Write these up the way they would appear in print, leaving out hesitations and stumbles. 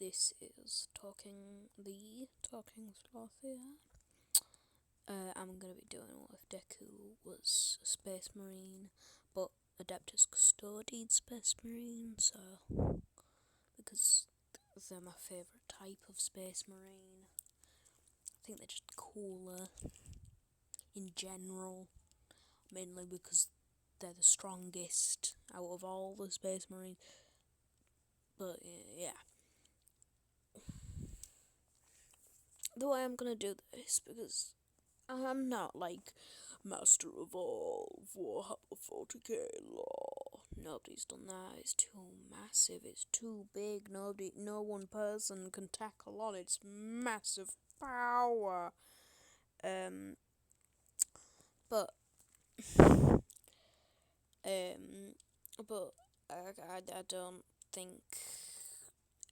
This is Talking Sloth here. I'm gonna be doing what if Deku was a space marine, but Adeptus Custodes space marine, so because they're my favourite type of space marine. I think they're just cooler in general, mainly because they're the strongest out of all the space marines. But yeah. The way I'm gonna do this, because I'm not like master of all Warhammer 40k lore. Nobody's done that. It's too massive. It's too big. No one person can tackle on its massive power. But I don't think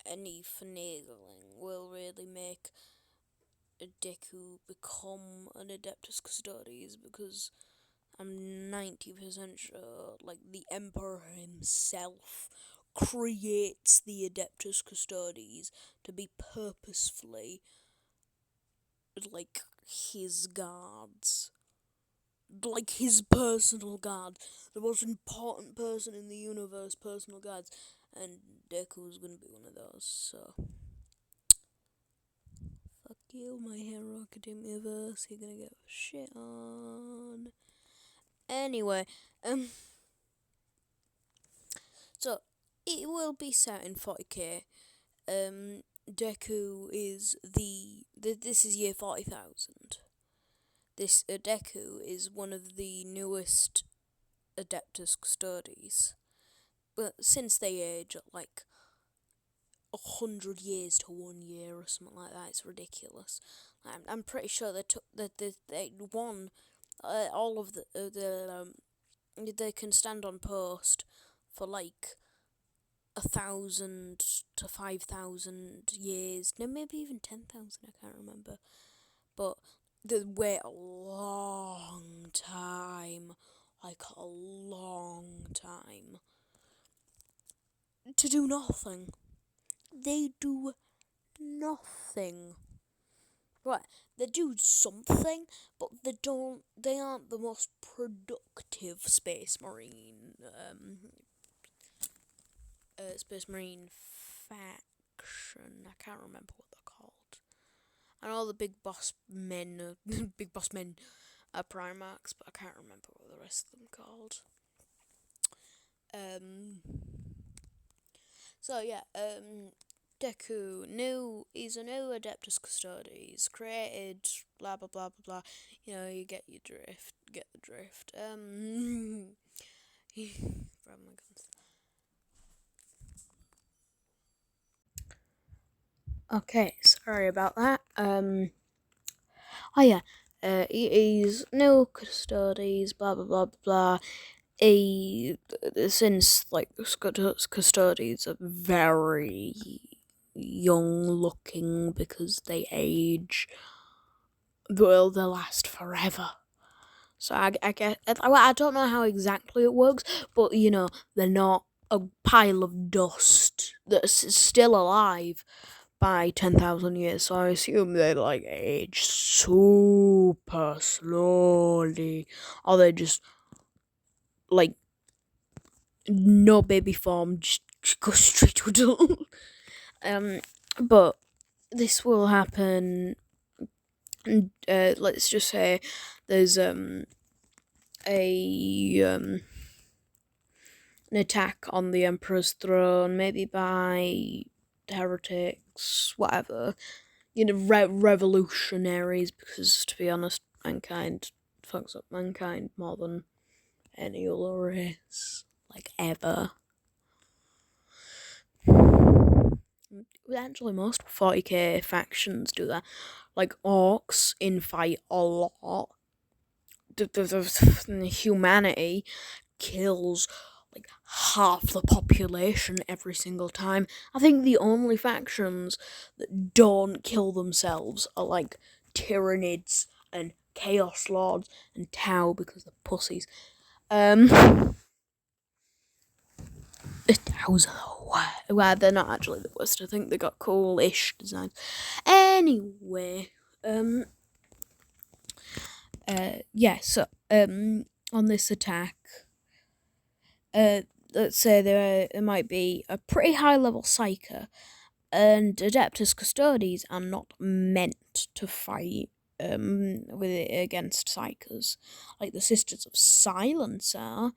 any finagling will really make Deku become an Adeptus Custodes, because I'm 90% sure, like, the Emperor himself creates the Adeptus Custodes to be purposefully, like, his guards. Like, his personal guard. The most important person in the universe, personal guards. And Deku's gonna be one of those, so... Fuck you, My Hero Academia verse. You're gonna get shit on. Anyway, so it will be set in 40k. Deku is this is year 40,000. This Deku is one of the newest Adeptus Custodes. But since they age at like 100 years to 1 year or something like that, it's ridiculous. I'm pretty sure they won all of they can stand on post for like 1,000 to 5,000 years. No, maybe even 10,000. I can't remember. But they wait a long time, like a long time, to do nothing. They do nothing. Right, they do something, but they aren't the most productive space marine faction. I can't remember what they're called. I know the big boss men are Primarchs, but I can't remember what the rest of them are called. So yeah, Deku, he's a new Adeptus Custodes, created, blah blah blah blah blah. You know, you get the drift. Oh my goodness. Okay, sorry about that. He's new Custodes, blah blah blah blah. Since like Custodes are very young looking because they age, well, they last forever. So I don't know how exactly it works, but you know, they're not a pile of dust that's still alive by 10,000 years, so I assume they like age super slowly, or they just like no baby form, just go straight to adult. But this will happen. Let's just say there's an attack on the Emperor's throne, maybe by heretics, whatever, you know, revolutionaries, because to be honest, mankind fucks up mankind more than any other race, like, ever. Actually, most 40k factions do that. Like, orcs infight a lot. Humanity kills like half the population every single time. I think the only factions that don't kill themselves are like Tyranids and Chaos Lords and Tau, because they're pussies. The Tau's are the Well, they're not actually the worst. I think they got cool-ish designs. Anyway, so, on this attack, let's say there might be a pretty high-level Psyker, and adeptus custodes are not meant to fight with it against Psykers, like the Sisters of Silence are,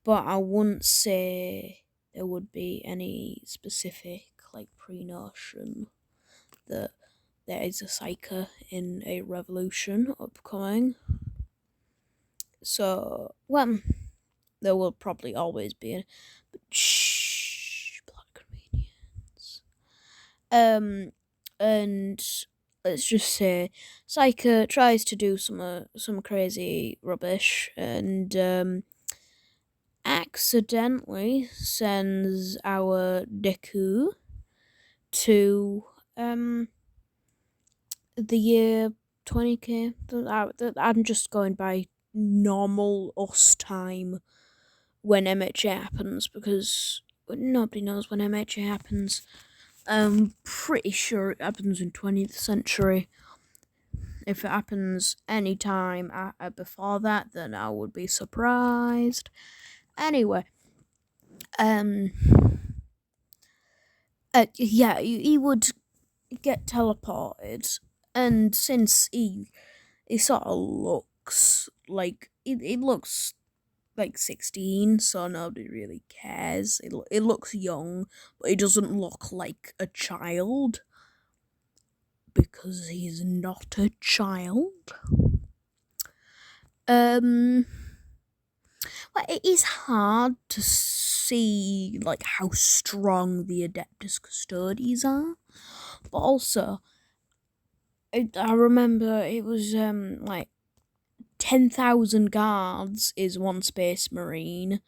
but I wouldn't say there would be any specific like pre-notion that there is a Psyker in a revolution upcoming. So, well, there will probably always be but plot convenience. And let's just say Psyker tries to do some crazy rubbish and accidentally sends our deku to the year 20k. I'm just going by normal us time when MHA happens, because nobody knows when MHA happens. I'm pretty sure it happens in 20th century. If it happens any time before that, then I would be surprised. Anyway, he would get teleported, and since he sort of looks like it looks like 16, so nobody really cares. It looks young, but he doesn't look like a child, because he's not a child. Well, it is hard to see like how strong the adeptus custodes are, but also I remember it was like 10,000 guards is one space marine.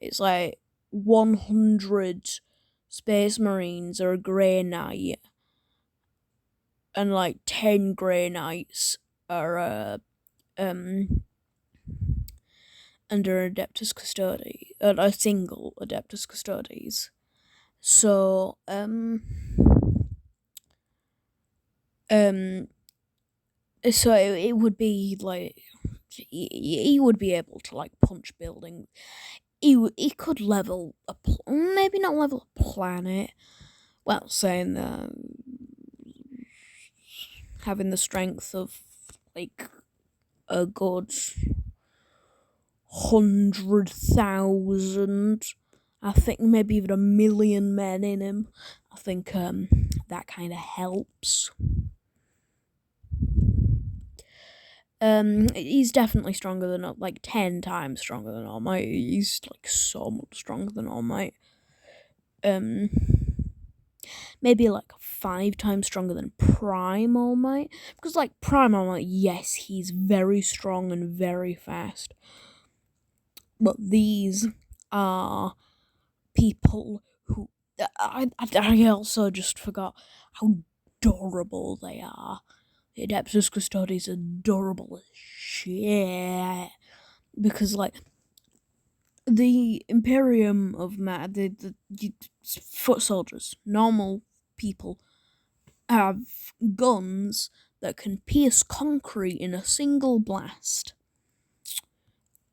It's like 100 space marines are a grey knight, and like 10 grey knights are under adeptus custodes, a single adeptus custodes. So so it would be like he would be able to like punch building. He could level maybe not level a planet. Well, saying that, having the strength of like a good 100,000, I think maybe even 1,000,000 men in him. I think that kind of helps. He's definitely stronger than, like 10 times stronger than All Might. He's like so much stronger than All Might. Maybe like 5 times stronger than Prime All Might, because like Prime All Might, yes, he's very strong and very fast, but these are people who I also just forgot how adorable they are. The adeptus custodes are adorable as shit, because like the Imperium of the foot soldiers, normal people, have guns that can pierce concrete in a single blast.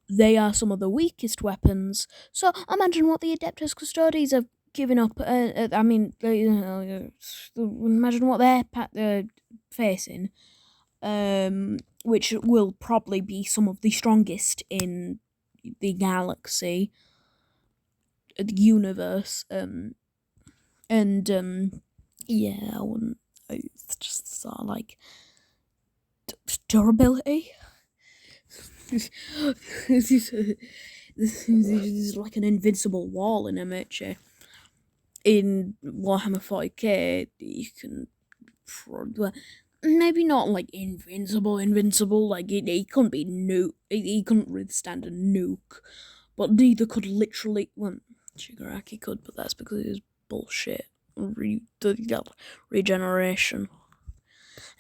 They are some of the weakest weapons, so imagine what the adeptus custodes have given up. I mean, imagine what they're facing, which will probably be some of the strongest in the galaxy, the universe, yeah, I wouldn't. It's just sort of like durability. This is like an invincible wall in MHA. In Warhammer 40k, you can maybe not like invincible. Like he couldn't be he couldn't withstand a nuke, but neither could literally. Well, Shigaraki could, but that's because it was bullshit. Regeneration.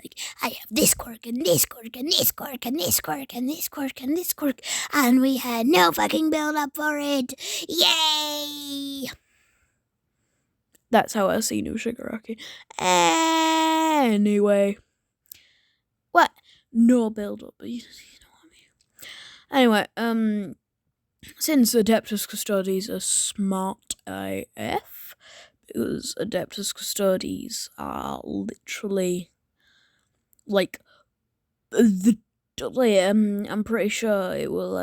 Like, I have this quirk and this quirk and this quirk and this quirk and this quirk and this quirk, and we had no fucking build up for it. Yay! That's how I see New Shigaraki. Anyway. What? No build up, but you know what I mean. Anyway, since Adeptus Custodes are smart AF, because Adeptus Custodes are literally like I'm pretty sure it will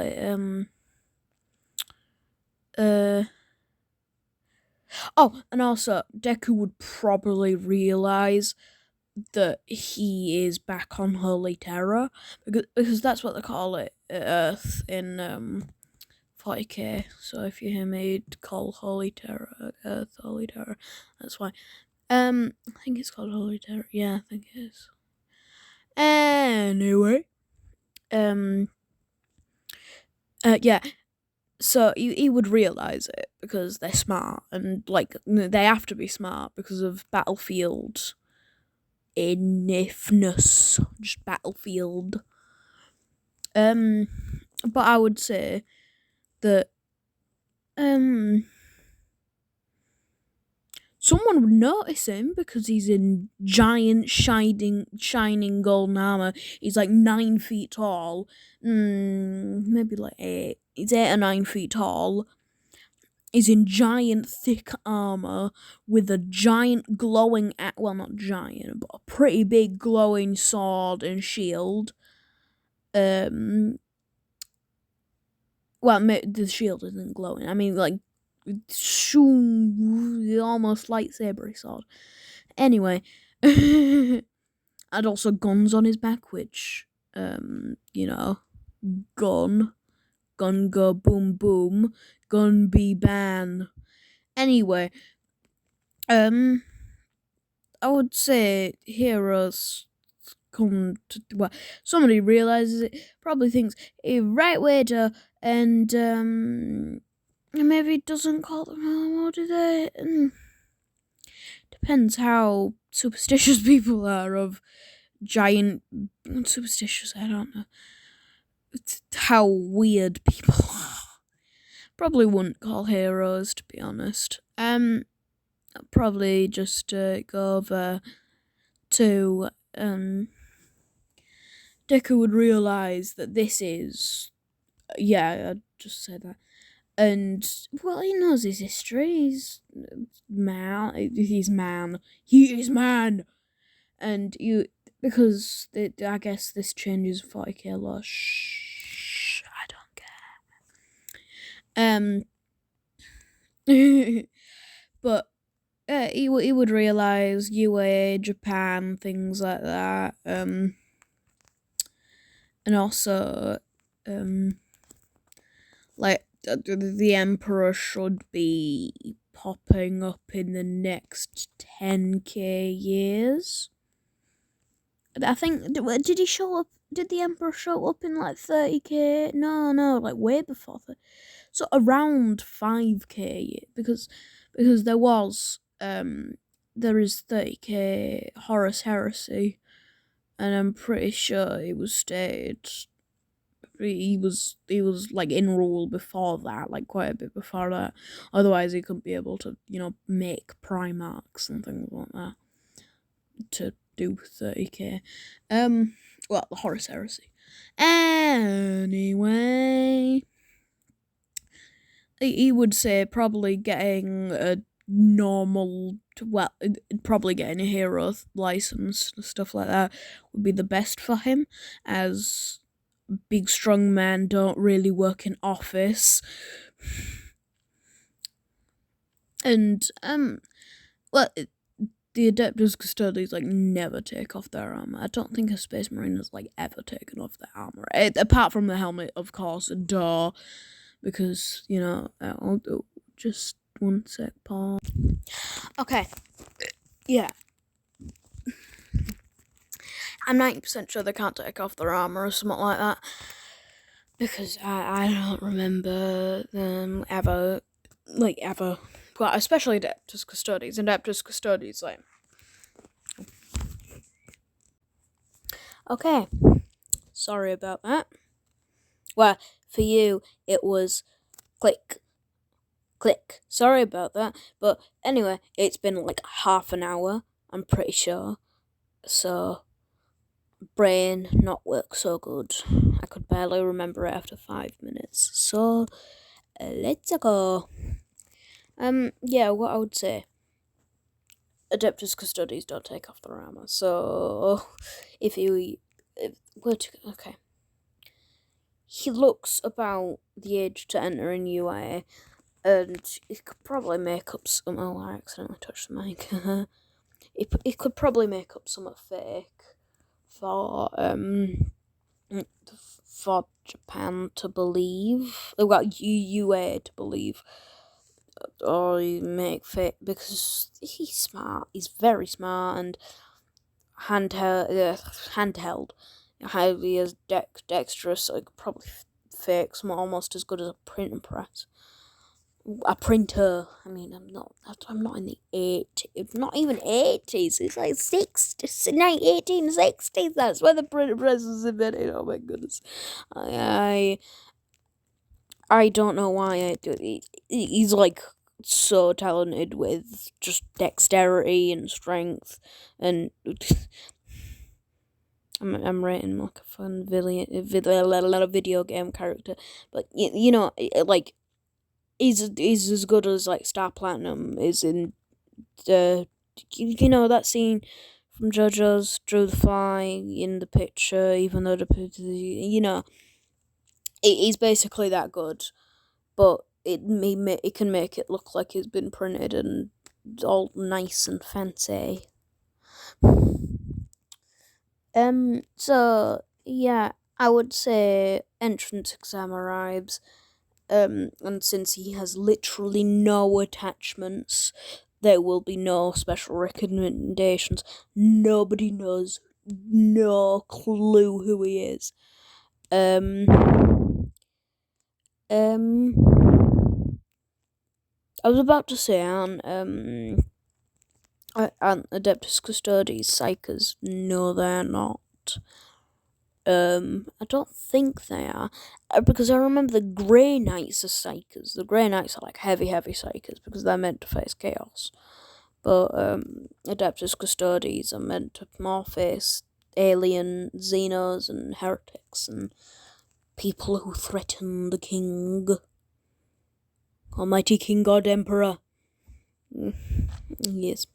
oh, and also Deku would probably realize that he is back on Holy Terror, because that's what they call it at Earth in 40k. So if you hear me call Holy Terror Earth Holy Terror, that's why. I think it's called Holy Terror. Yeah, I think it is. Anyway, yeah. So he would realize it because they're smart, and like they have to be smart because of battlefield enoughness, just battlefield. But I would say that someone would notice him because he's in giant shining golden armor. He's like 9 feet tall. Maybe like 8. He's 8 or 9 feet tall. He's in giant thick armor with a giant glowing, well, not giant, but a pretty big glowing sword and shield. Well, the shield isn't glowing. I mean, like, almost lightsaber sword. Anyway, and also guns on his back, which, you know, gun go boom boom, gun be ban. Anyway, I would say heroes come to, well, somebody realizes it, probably thinks a right waiter, and maybe doesn't call them. What do they? Depends how superstitious people are of giant. Superstitious, I don't know. It's how weird people are. Probably wouldn't call heroes, to be honest. I'll probably just go over to Deku would realise that this is, yeah, I'd just say that. And, well, he knows his history. He's man. He is man. And because I guess this changes 40k law. Shh, I don't care. But he would realise UA, Japan, things like that. And also, like, the Emperor should be popping up in the next 10k years. I think, did he show up? Did the Emperor show up in like 30k? No, like way before. So around 5k, because there was there is 30k Horus Heresy, and I'm pretty sure it was stated he was like in rule before that, like quite a bit before that. Otherwise, he couldn't be able to, make Primarchs and things like that to do 30k. Well, the Horus Heresy. Anyway, he would say probably getting a normal, well, probably getting a hero license and stuff like that would be the best for him, as big strong men don't really work in office. And well, the Adeptus Custodes like never take off their armor. I don't think a Space Marine has like ever taken off their armor, apart from the helmet, of course. Duh, because I'll do just one sec, Paul. Okay, yeah. I'm 90% sure they can't take off their armor or something like that, because I don't remember them ever. Well, especially Adeptus Custodes. Adeptus Custodes, like. Okay. Sorry about that. Well, for you, it was click, Click. Sorry about that. But anyway, it's been like half an hour, I'm pretty sure. So, brain not work so good. I could barely remember it after 5 minutes. So, let's go. Yeah, what I would say. Adeptus custodes don't take off their armor. So, okay. He looks about the age to enter in UA, and he could probably make up some. Oh, I accidentally touched the mic. He could probably make up some fake for Japan to believe. Well, UA to believe, or make fake because he's smart. He's very smart and handheld. Highly as dexterous, so I could probably fake some almost as good as a printing press. A printer. I mean, I'm not in the 80s, not even 80s. It's like 1860s. That's where the printing press was invented. Oh my goodness. I don't know why he's like so talented with just dexterity and strength and. I'm rating like a fun video game character, but you know, like he's as good as like Star Platinum is in the that scene from JoJo's Drew the Fly in the picture, even though he's basically that good, but it can make it look like it's been printed and all nice and fancy. So yeah, I would say entrance exam arrives. And since he has literally no attachments, there will be no special recommendations. Nobody knows, no clue who he is. I was about to say on Adeptus Custodes Psychers. No, they're not. I don't think they are, because I remember the Grey Knights are Psychers. The Grey Knights are like heavy Psychers because they're meant to face chaos. But Adeptus Custodes are meant to more face alien Xenos and heretics and people who threaten the king. Almighty King God Emperor. Yes.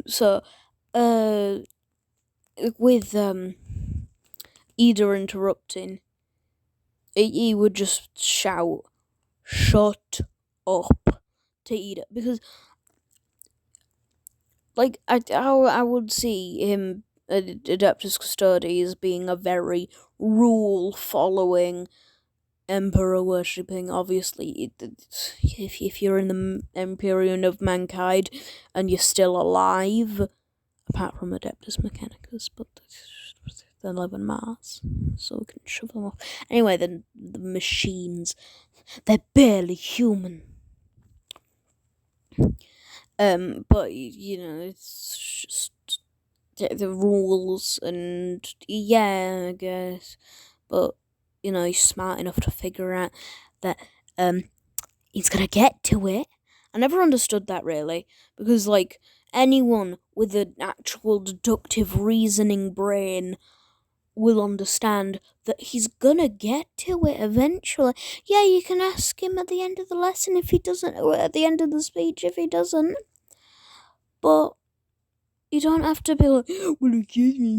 So, with Ida interrupting, he would just shout, "Shut up," to Ida, because, like, I would see him, Adeptus Custodes, being a very rule-following, emperor worshipping. Obviously, if you're in the Empyrean of Mankind and you're still alive, apart from Adeptus Mechanicus, but they live on Mars, so we can shove them off. Anyway, the machines, they're barely human. But it's just the rules, and yeah, I guess, but he's smart enough to figure out that he's gonna get to it. I never understood that really, because like anyone with an actual deductive reasoning brain will understand that he's gonna get to it eventually. Yeah, you can ask him at the end of the lesson if he doesn't, or at the end of the speech if he doesn't, but you don't have to be like, well, excuse me.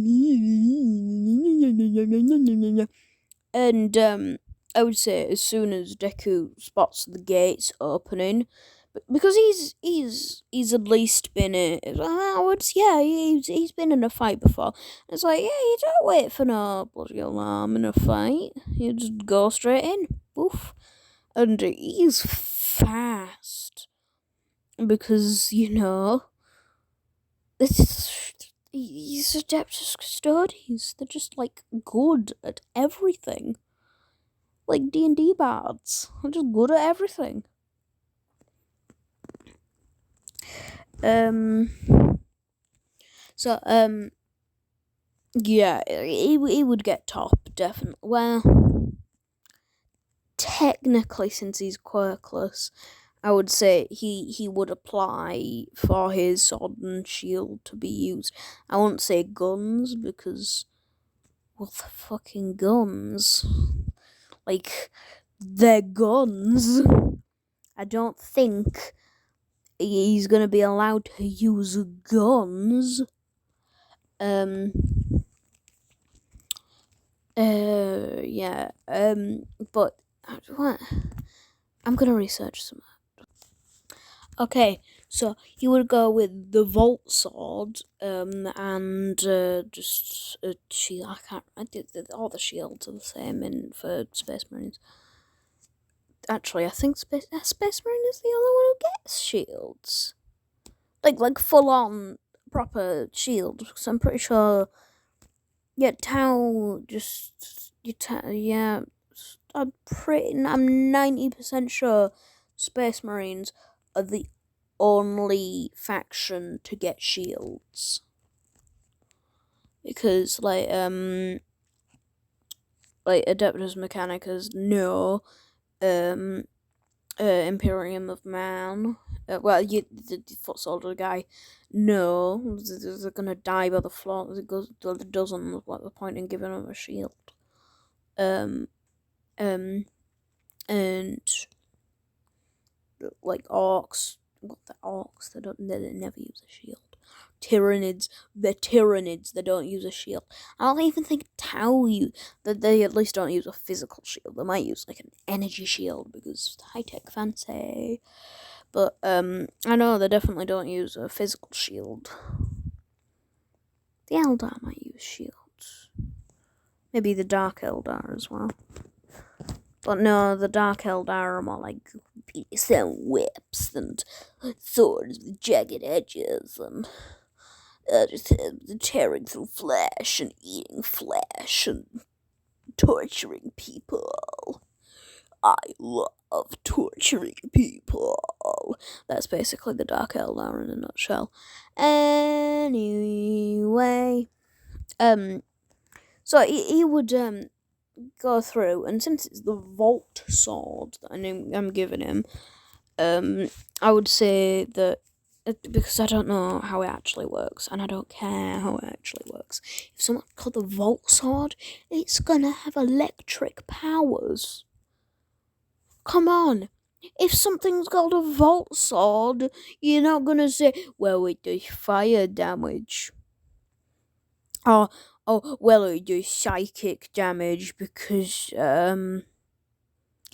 And I would say as soon as Deku spots the gates opening, because he's at least been he's been in a fight before. It's like, yeah, you don't wait for no bloody alarm in a fight. You just go straight in, boof, and he's fast because he's Adeptus Custodes. They're just like good at everything. Like D&D bards, they're just good at everything. So yeah, he would get top, definitely. Well, technically, since he's quirkless, I would say he would apply for his sword and shield to be used. I won't say guns because, well, the fucking guns. Like, they're guns. I don't think he's gonna be allowed to use guns. Yeah. But what? I'm gonna research some. Okay, so you would go with the Volt Sword, and just a shield. I can't. All the shields are the same for Space Marines. Actually, I think Space Marine is the only one who gets shields, like full on proper shield. Because I'm pretty sure. Yeah, Tau just yeah. I'm 90% sure Space Marines are the only faction to get shields. Because adeptus mechanicus, no. Imperium of Man, the foot soldier guy, no. They're gonna die by the floor. It doesn't. What's the point in giving them a shield? And like orcs, the orcs, they never use a shield. Tyranids, they don't use a shield. I don't even think Tau they at least don't use a physical shield. They might use like an energy shield because high tech fancy. But I know they definitely don't use a physical shield. The Eldar might use shields. Maybe the Dark Eldar as well. But no, the Dark Eldar are more like beasts and whips and swords with jagged edges and just tearing through flesh and eating flesh and torturing people. I love torturing people. That's basically the Dark Eldar in a nutshell. Anyway, so he would go through, and since it's the Volt Sword that I'm giving him, I would say that, because I don't know how it actually works, and I don't care how it actually works. If someone called the Volt Sword, it's gonna have electric powers. Come on. If something's got a Volt Sword, you're not gonna say, well, it does fire damage. Oh, well, it does psychic damage because,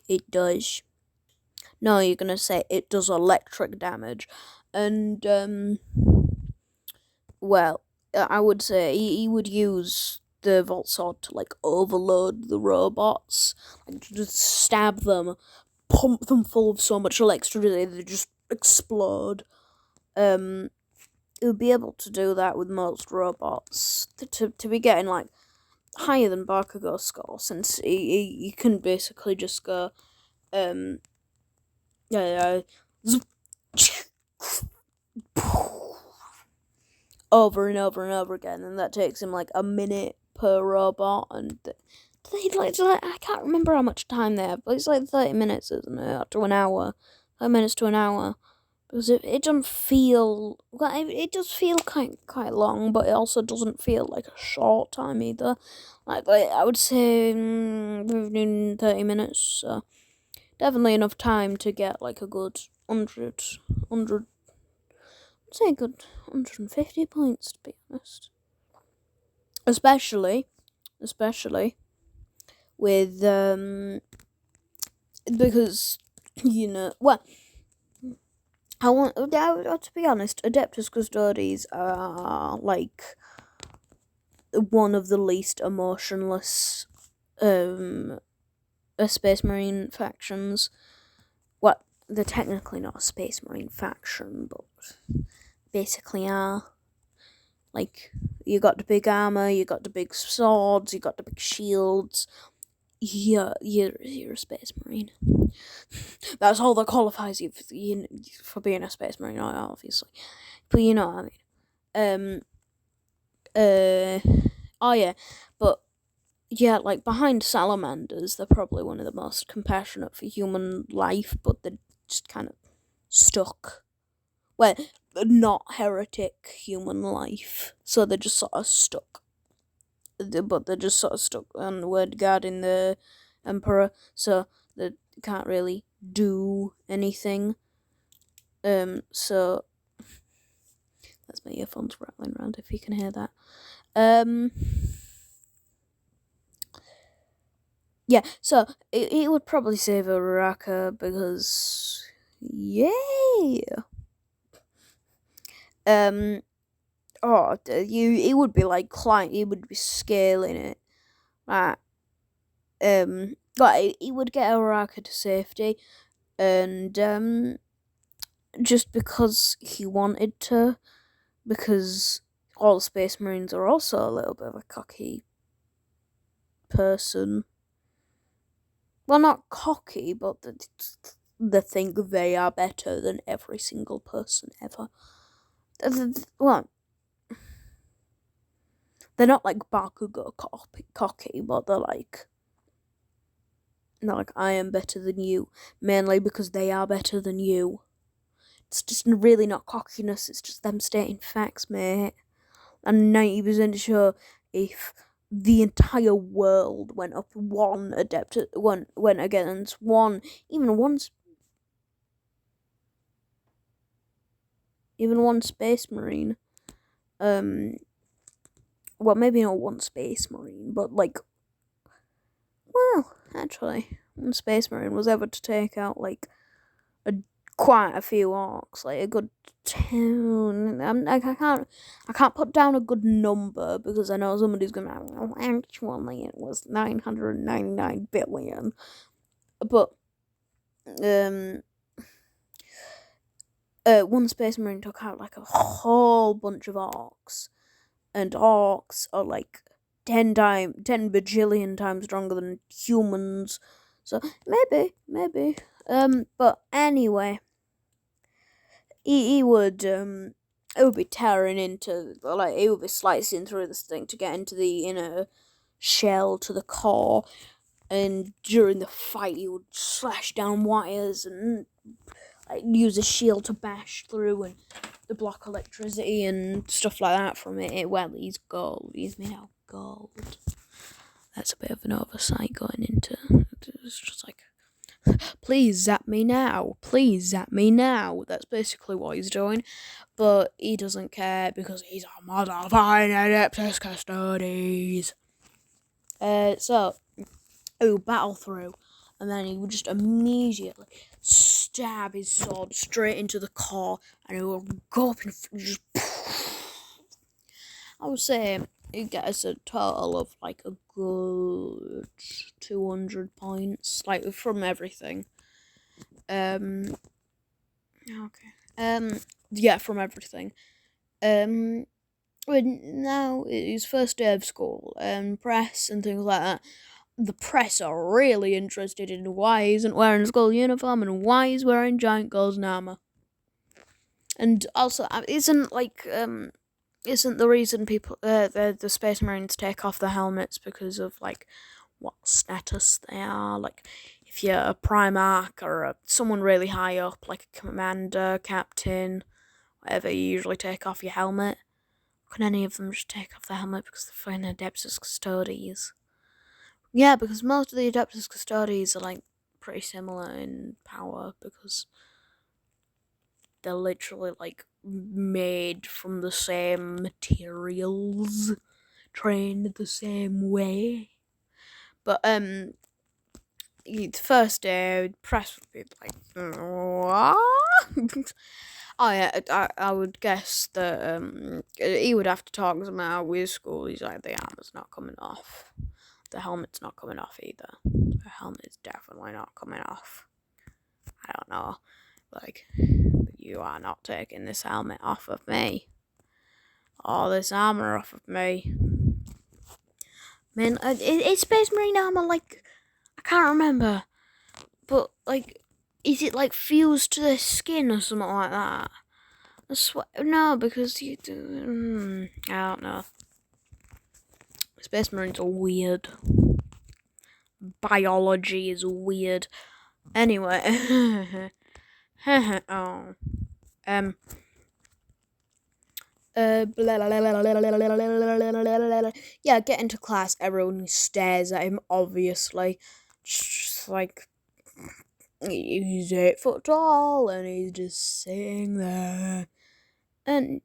it does. No, you're gonna say it does electric damage. And, well, I would say he would use the Volt Sword to, like, overload the robots. Like, just stab them, pump them full of so much electricity they just explode. It would be able to do that with most robots. To be getting, like, higher than Bakugo's score, since he can basically just go, over and over and over again, and that takes him like a minute per robot, and I can't remember how much time they have, but it's like 30 minutes, isn't it? To an hour. 30 minutes to an hour. Because it doesn't feel, it does feel quite long, but it also doesn't feel like a short time either. Like I would say 30 minutes, so definitely enough time to get like a good 100, I'd say a good 150 points, to be honest. Especially with, because, to be honest, adeptus custodes are like one of the least emotionless Space Marine factions. Well, they're technically not a Space Marine faction, but basically are. Like, you got the big armor, you got the big swords, you got the big shields. Yeah, you're a Space Marine. That's all that qualifies you for being a Space Marine, obviously. But you know what I mean. Oh yeah, but yeah, like behind salamanders, they're probably one of the most compassionate for human life, but they're just kind of stuck. Well, not heretic human life, so they're just sort of stuck. But they're just sort of stuck on word guarding the emperor, so they can't really do anything. So that's my earphones rattling around if you can hear that. Yeah, so it would probably save Uraraka because yay. It would be like it would be scaling it. Right. But it would get Uraraka to safety, and just because he wanted to, because all Space Marines are also a little bit of a cocky person. Well, not cocky, but they think they are better than every single person ever. Well, they're not like Bakugo cocky, but they're like, I am better than you, mainly because they are better than you. It's just really not cockiness, it's just them stating facts, mate. I'm 90% sure if the entire world went up one adeptus, went against even one Space Marine, well, maybe not one Space Marine, but actually, one Space Marine was able to take out quite a few orcs, like a good 10. I can't put down a good number because I know somebody's gonna be like, actually it was 999 billion. But one Space Marine took out like a whole bunch of orcs, and orcs are like 10 bajillion times stronger than humans. So maybe. But anyway, he would it would be tearing into, he would be slicing through this thing to get into the inner shell to the core, and during the fight he would slash down wires and use a shield to bash through and the block electricity and stuff like that from it. Well, he's gold. He's made out of gold. That's a bit of an oversight going into. It's just like, please zap me now. Please zap me now. That's basically what he's doing. But he doesn't care because he's a motherfucking adeptus custodes. So he would battle through, and then he would just immediately stab his sword straight into the core, and it would go up and just. I would say it gets a total of a good 200 points, from everything. Okay. Yeah, from everything. Now his first day of school, press and things like that. The press are really interested in why he isn't wearing a school uniform and why he's wearing giant golden armor. And also, isn't the reason people the Space Marines take off their helmets because of what status they are? If you're a Primarch or someone really high up, like a commander, captain, whatever, you usually take off your helmet. Can any of them just take off their helmet because they're fighting adeptus custodes? Yeah, because most of the adeptus custodes are pretty similar in power because they're literally made from the same materials, trained the same way. But the first day, press would be what? Oh yeah, I would guess that he would have to talk them out with school. He's like, the armor's not coming off. The helmet's not coming off either. The helmet is definitely not coming off. I don't know. You are not taking this helmet off of me. Or this armor off of me. Man, is Space Marine armor I can't remember. But is it fused to the skin or something like that? No, because you do. I don't know. Space Marines are weird. biology is weird. Anyway, oh, yeah, get into class. Everyone stares at him. Obviously, just like he's 8 foot tall, and he's just sitting there. And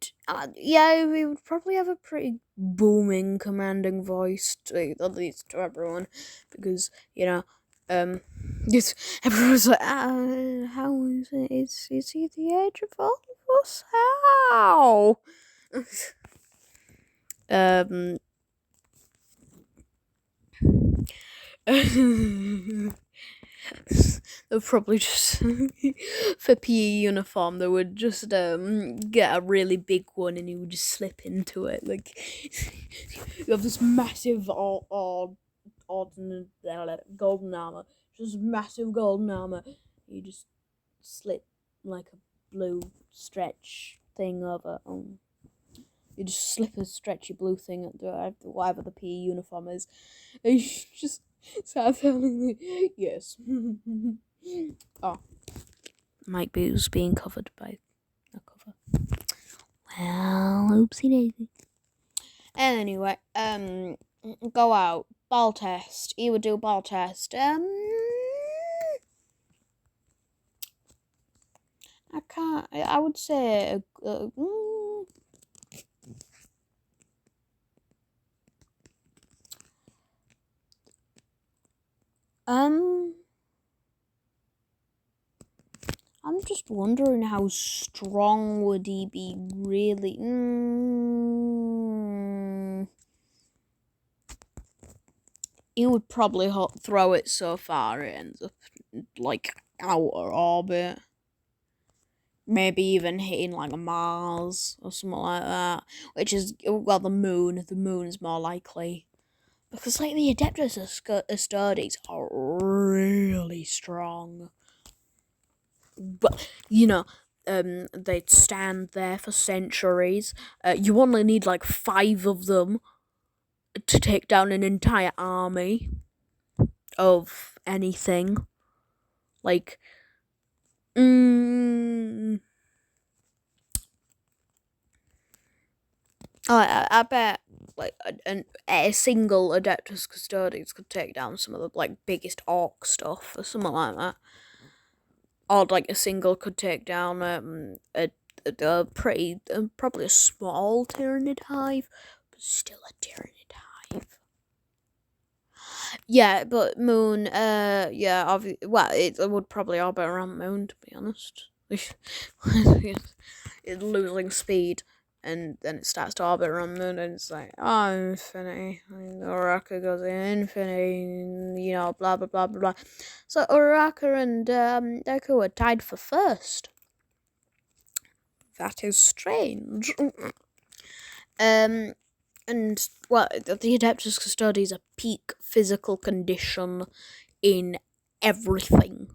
yeah, we would probably have a pretty booming, commanding voice, at least to everyone, because everyone's like, how is it? Is he the age of all of us? How? They'll probably just for PE uniform. They would just get a really big one, and you would just slip into it. Like you have this massive golden armor, just massive golden armor. You just slip like a blue stretch thing over. You just slip a stretchy blue thing at whatever the PE uniform is. And you just start telling me, yes. Oh, Mike Boo's being covered by a cover. Well, oopsie daisy. Anyway, go out, ball test. He would do a ball test. I can't. I would say. I'm just wondering how strong would he be really? He would probably throw it so far it ends up like outer orbit. Maybe even hitting like Mars or something like that. Which is, well, the moon. The moon's more likely. Because like the adeptus custodes are really strong. But, they'd stand there for centuries. You only need like 5 of them to take down an entire army of anything. Like, I bet like a single adeptus custodes could take down some of the like biggest orc stuff or something like that. Or like a single could take down a pretty probably a small tyrannid hive, but still a tyrannid hive. Yeah, but Moon, yeah, well, it would probably orbit around Moon, to be honest. It's losing speed, and then it starts to orbit around Moon, and it's like, oh, infinity. Uraraka goes in infinity, blah, blah, blah, blah, blah. So Uraraka and Deku are tied for first. That is strange. And, well, the adeptus custodes are peak physical condition in everything.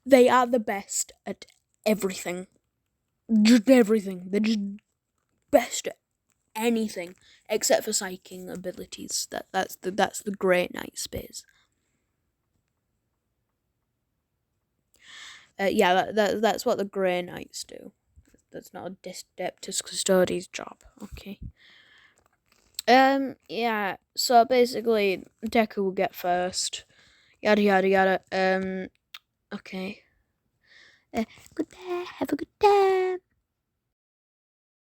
They are the best at everything. Just everything. They're just best at anything except for psychic abilities. That's the Great Knight space. Yeah, that's what the Grey Knights do. That's not a adeptus custodes job. Okay. Yeah. So basically, Deku will get first. Yada yada yada. Okay. Goodbye.